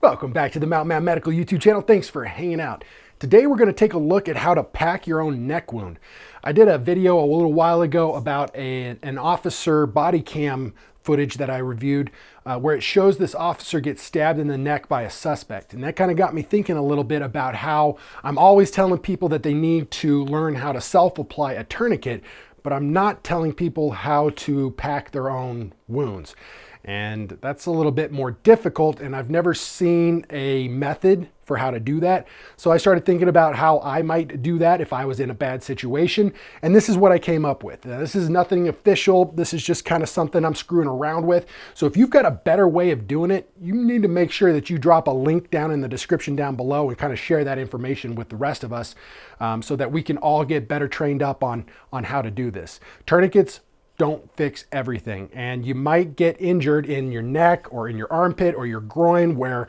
Welcome back to the Mountain Man Medical YouTube channel. Thanks for hanging out. Today we're going to take a look at how to pack your own neck wound. I did a video a little while ago about an officer body cam footage that I reviewed where it shows this officer get stabbed in the neck by a suspect. And that kind of got me thinking a little bit about how I'm always telling people that they need to learn how to self-apply a tourniquet, but I'm not telling people how to pack their own wounds. And that's a little bit more difficult, and I've never seen a method for how to do that. So I started thinking about how I might do that if I was in a bad situation, and this is what I came up with. Now, this is nothing official. This is just kind of something I'm screwing around with. So if you've got a better way of doing it, you need to make sure that you drop a link down in the description down below and kind of share that information with the rest of us so that we can all get better trained up on how to do this. Tourniquets don't fix everything, and you might get injured in your neck or in your armpit or your groin where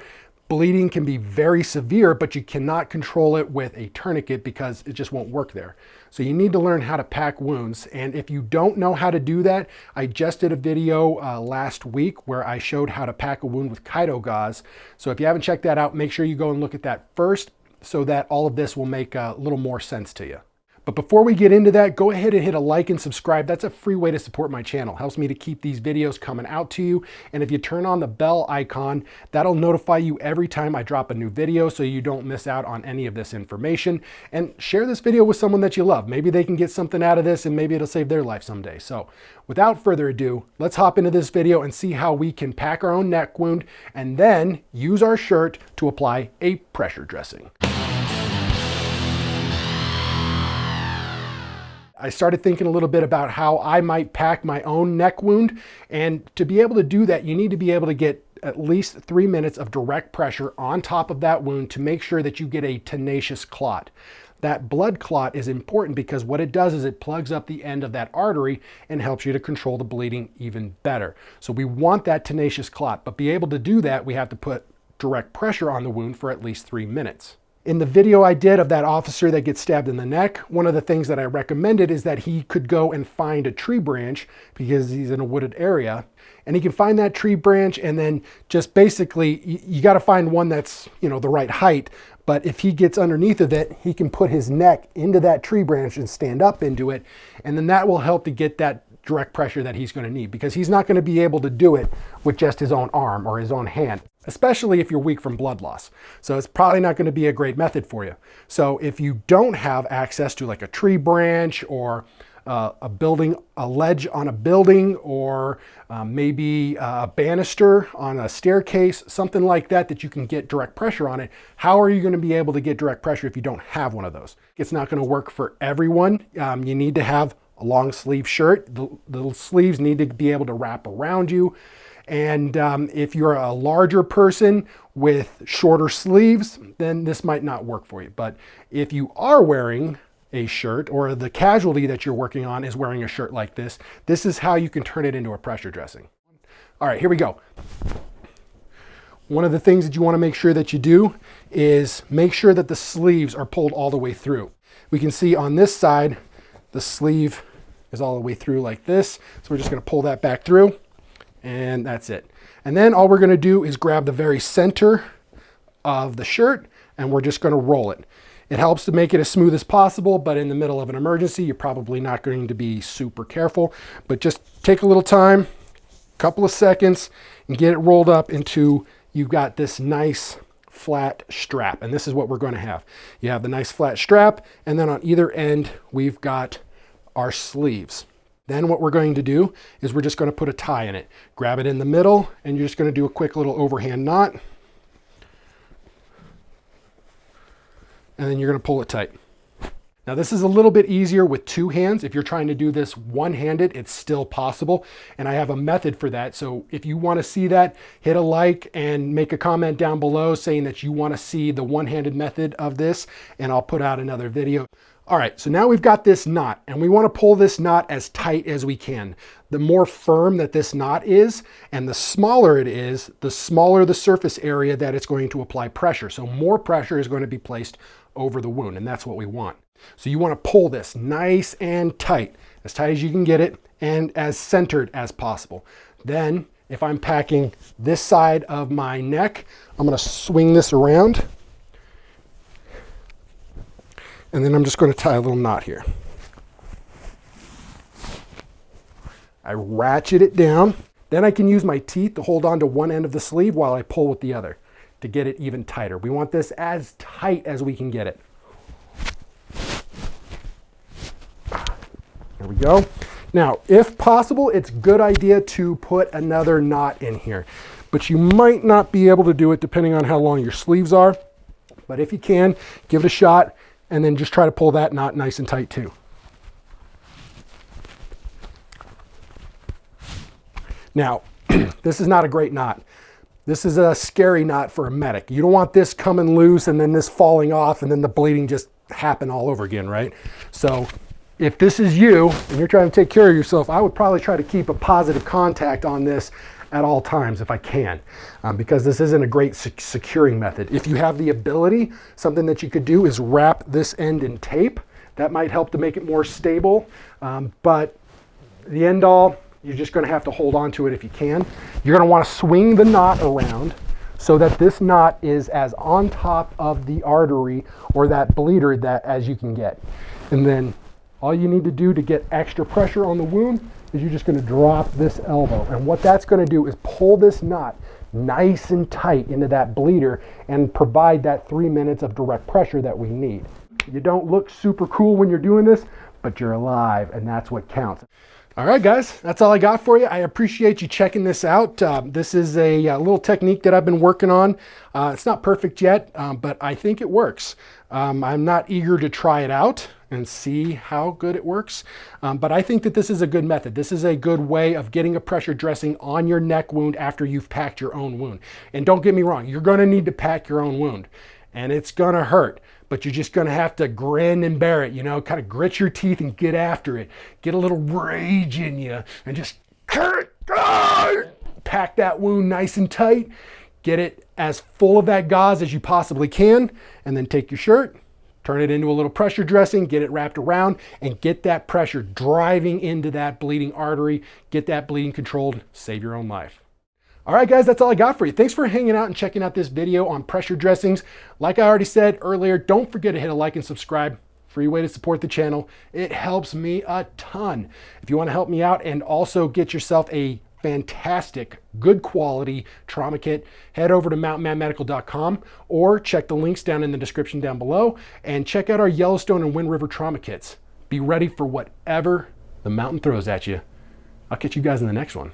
bleeding can be very severe, but you cannot control it with a tourniquet because it just won't work there. So you need to learn how to pack wounds, and if you don't know how to do that, I just did a video last week where I showed how to pack a wound with kaido gauze. So if you haven't checked that out, make sure you go and look at that first so that all of this will make a little more sense to you. But before we get into that, go ahead and hit a like and subscribe. That's a free way to support my channel. Helps me to keep these videos coming out to you. And if you turn on the bell icon, that'll notify you every time I drop a new video so you don't miss out on any of this information. And share this video with someone that you love. Maybe they can get something out of this and maybe it'll save their life someday. So without further ado, let's hop into this video and see how we can pack our own neck wound and then use our shirt to apply a pressure dressing. I started thinking a little bit about how I might pack my own neck wound, and to be able to do that, you need to be able to get at least 3 minutes of direct pressure on top of that wound to make sure that you get a tenacious clot. That blood clot is important because what it does is it plugs up the end of that artery and helps you to control the bleeding even better. So we want that tenacious clot, but be able to do that, we have to put direct pressure on the wound for at least 3 minutes. In the video I did of that officer that gets stabbed in the neck, one of the things that I recommended is that he could go and find a tree branch because he's in a wooded area, and he can find that tree branch and then just basically, you got to find one that's, you know, the right height. But if he gets underneath of it, he can put his neck into that tree branch and stand up into it. And then that will help to get that direct pressure that he's going to need, because he's not going to be able to do it with just his own arm or his own hand, especially if you're weak from blood loss. So it's probably not going to be a great method for you. So if you don't have access to like a tree branch or a ledge on a building, or maybe a banister on a staircase, something like that, that you can get direct pressure on it, how are you going to be able to get direct pressure if you don't have one of those? It's not going to work for everyone. You need to have a long sleeve shirt. The sleeves need to be able to wrap around you. And if you're a larger person with shorter sleeves, then this might not work for you. But if you are wearing a shirt, or the casualty that you're working on is wearing a shirt like this, this is how you can turn it into a pressure dressing. All right, here we go. One of the things that you want to make sure that you do is make sure that the sleeves are pulled all the way through. We can see on this side, the sleeve is all the way through like this. So we're just going to pull that back through, and that's it. And then all we're going to do is grab the very center of the shirt, and we're just going to roll it. It helps to make it as smooth as possible, but in the middle of an emergency, you're probably not going to be super careful. But just take a little time, a couple of seconds, and get it rolled up into, you've got this nice flat strap. And this is what we're going to have. You have the nice flat strap, and then on either end, we've got our sleeves. Then what we're going to do is we're just going to put a tie in it. Grab it in the middle, and you're just going to do a quick little overhand knot. And then you're going to pull it tight. Now this is a little bit easier with two hands. If you're trying to do this one-handed, it's still possible. And I have a method for that. So if you want to see that, hit a like and make a comment down below saying that you want to see the one-handed method of this, and I'll put out another video. All right, so now we've got this knot, and we want to pull this knot as tight as we can. The more firm that this knot is, and the smaller it is, the smaller the surface area that it's going to apply pressure. So more pressure is going to be placed over the wound, and that's what we want. So you want to pull this nice and tight as you can get it, and as centered as possible. Then if I'm packing this side of my neck, I'm going to swing this around. And then I'm just going to tie a little knot here. I ratchet it down. Then I can use my teeth to hold on to one end of the sleeve while I pull with the other to get it even tighter. We want this as tight as we can get it. There we go. Now, if possible, it's a good idea to put another knot in here, but you might not be able to do it depending on how long your sleeves are. But if you can, give it a shot and then just try to pull that knot nice and tight too. Now, this is not a great knot. This is a scary knot for a medic. You don't want this coming loose and then this falling off and then the bleeding just happen all over again, right? So if this is you and you're trying to take care of yourself, I would probably try to keep a positive contact on this at all times if I can, because this isn't a great securing method. If you have the ability, something that you could do is wrap this end in tape. That might help to make it more stable, but the end all, you're just going to have to hold on to it if you can. You're going to want to swing the knot around so that this knot is as on top of the artery or that bleeder that as you can get. And then all you need to do to get extra pressure on the wound is you're just going to drop this elbow. And what that's going to do is pull this knot nice and tight into that bleeder and provide that 3 minutes of direct pressure that we need. You don't look super cool when you're doing this, but you're alive, and that's what counts. All right, guys, that's all I got for you. I appreciate you checking this out. This is a little technique that I've been working on. It's not perfect yet, but I think it works. I'm not eager to try it out and see how good it works, but I think that this is a good method. This is a good way of getting a pressure dressing on your neck wound after you've packed your own wound. And don't get me wrong, you're going to need to pack your own wound, and it's going to hurt. But you're just going to have to grin and bear it, you know, kind of grit your teeth and get after it. Get a little rage in you and just pack that wound nice and tight. Get it as full of that gauze as you possibly can. And then take your shirt, turn it into a little pressure dressing, get it wrapped around, and get that pressure driving into that bleeding artery. Get that bleeding controlled. Save your own life. All right, guys, that's all I got for you. Thanks for hanging out and checking out this video on pressure dressings. Like I already said earlier, don't forget to hit a like and subscribe. Free way to support the channel. It helps me a ton. If you want to help me out and also get yourself a fantastic, good quality trauma kit, head over to mountainmanmedical.com or check the links down in the description down below and check out our Yellowstone and Wind River trauma kits. Be ready for whatever the mountain throws at you. I'll catch you guys in the next one.